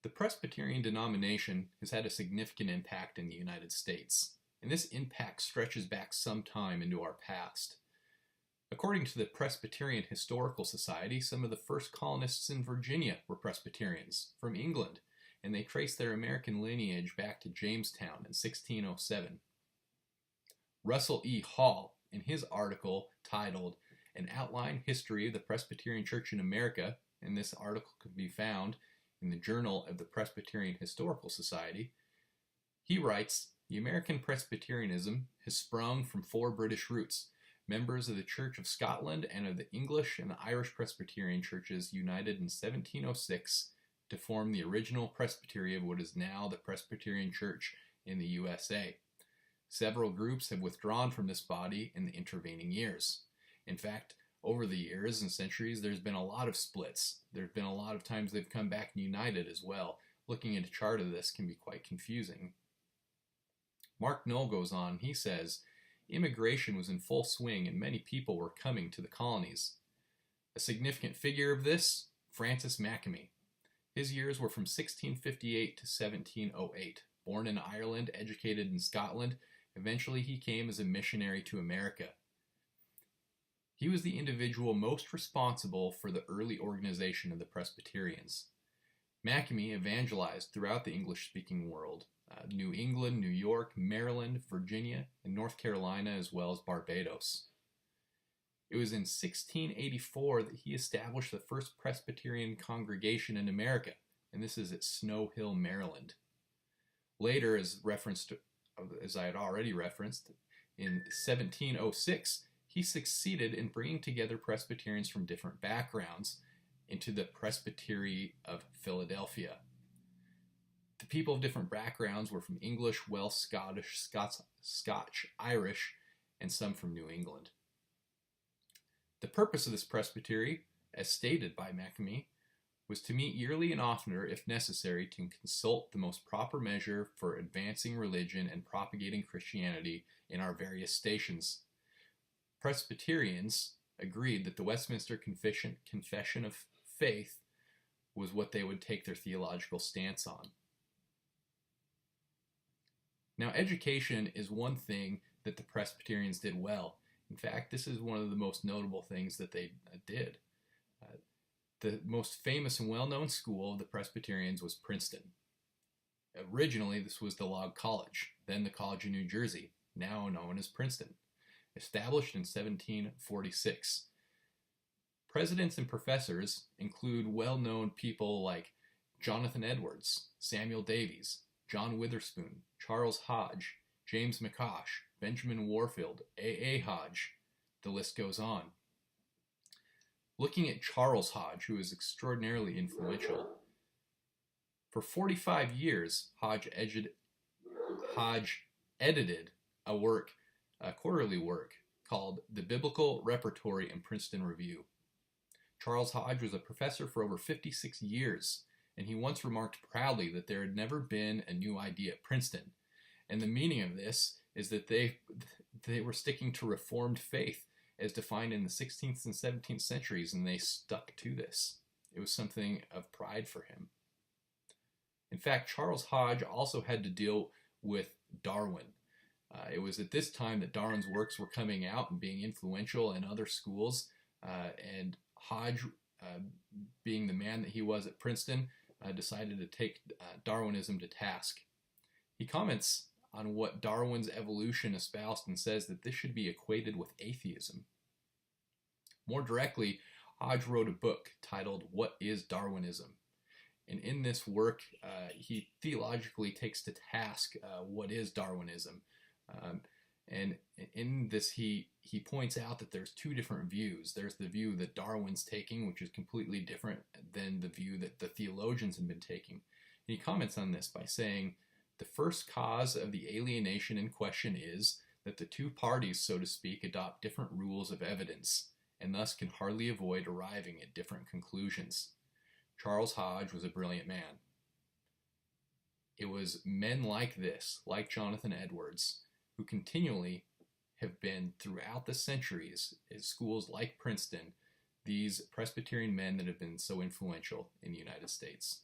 The Presbyterian denomination has had a significant impact in the United States, and this impact stretches back some time into our past. According to the Presbyterian Historical Society, some of the first colonists in Virginia were Presbyterians from England, and they trace their American lineage back to Jamestown in 1607. Russell E. Hall, in his article titled An Outline History of the Presbyterian Church in America, and this article can be found in the Journal of the Presbyterian Historical Society, he writes, "The American Presbyterianism has sprung from four British roots, members of the Church of Scotland and of the English and the Irish Presbyterian churches united in 1706 to form the original presbytery of what is now the Presbyterian Church in the USA. Several groups have withdrawn from this body in the intervening years. In fact, over the years and centuries, there's been a lot of splits. There's been a lot of times they've come back united as well. Looking at a chart of this can be quite confusing." Mark Knoll goes on, he says, "Immigration was in full swing and many people were coming to the colonies. A significant figure of this, Francis Makemie. His years were from 1658 to 1708. Born in Ireland, educated in Scotland, eventually he came as a missionary to America. He was the individual most responsible for the early organization of the Presbyterians. Makemie evangelized throughout the English-speaking world, New England, New York, Maryland, Virginia, and North Carolina, as well as Barbados. It was in 1684 that he established the first Presbyterian congregation in America, and this is at Snow Hill, Maryland. Later, as I had already referenced, in 1706, he succeeded in bringing together Presbyterians from different backgrounds into the Presbytery of Philadelphia. The people of different backgrounds were from English, Welsh, Scottish, Scotch, Irish, and some from New England. The purpose of this presbytery, as stated by Makemie, was to meet yearly and oftener, if necessary, to consult the most proper measure for advancing religion and propagating Christianity in our various stations. Presbyterians agreed that the Westminster Confession of Faith was what they would take their theological stance on. Now, education is one thing that the Presbyterians did well. In fact, this is one of the most notable things that they did. The most famous and well-known school of the Presbyterians was Princeton. Originally, this was the Log College, then the College of New Jersey, now known as Princeton, established in 1746. Presidents and professors include well-known people like Jonathan Edwards, Samuel Davies, John Witherspoon, Charles Hodge, James McCosh, Benjamin Warfield, A. Hodge. The list goes on. Looking at Charles Hodge, who is extraordinarily influential, for 45 years, Hodge edited a quarterly work called The Biblical Repertory and Princeton Review. Charles Hodge was a professor for over 56 years, and he once remarked proudly that there had never been a new idea at Princeton. And the meaning of this is that they were sticking to Reformed faith as defined in the 16th and 17th centuries, and they stuck to this. It was something of pride for him. In fact, Charles Hodge also had to deal with Darwin. It was at this time that Darwin's works were coming out and being influential in other schools, and Hodge, being the man that he was at Princeton, decided to take Darwinism to task. He comments on what Darwin's evolution espoused and says that this should be equated with atheism. More directly, Hodge wrote a book titled What is Darwinism? And in this work, he theologically takes to task what is Darwinism. And in this, he points out that there's two different views. There's the view that Darwin's taking, which is completely different than the view that the theologians have been taking. And he comments on this by saying, the first cause of the alienation in question is that the two parties, so to speak, adopt different rules of evidence, and thus can hardly avoid arriving at different conclusions. Charles Hodge was a brilliant man. It was men like this, like Jonathan Edwards, who continually have been throughout the centuries at schools like Princeton, these Presbyterian men that have been so influential in the United States.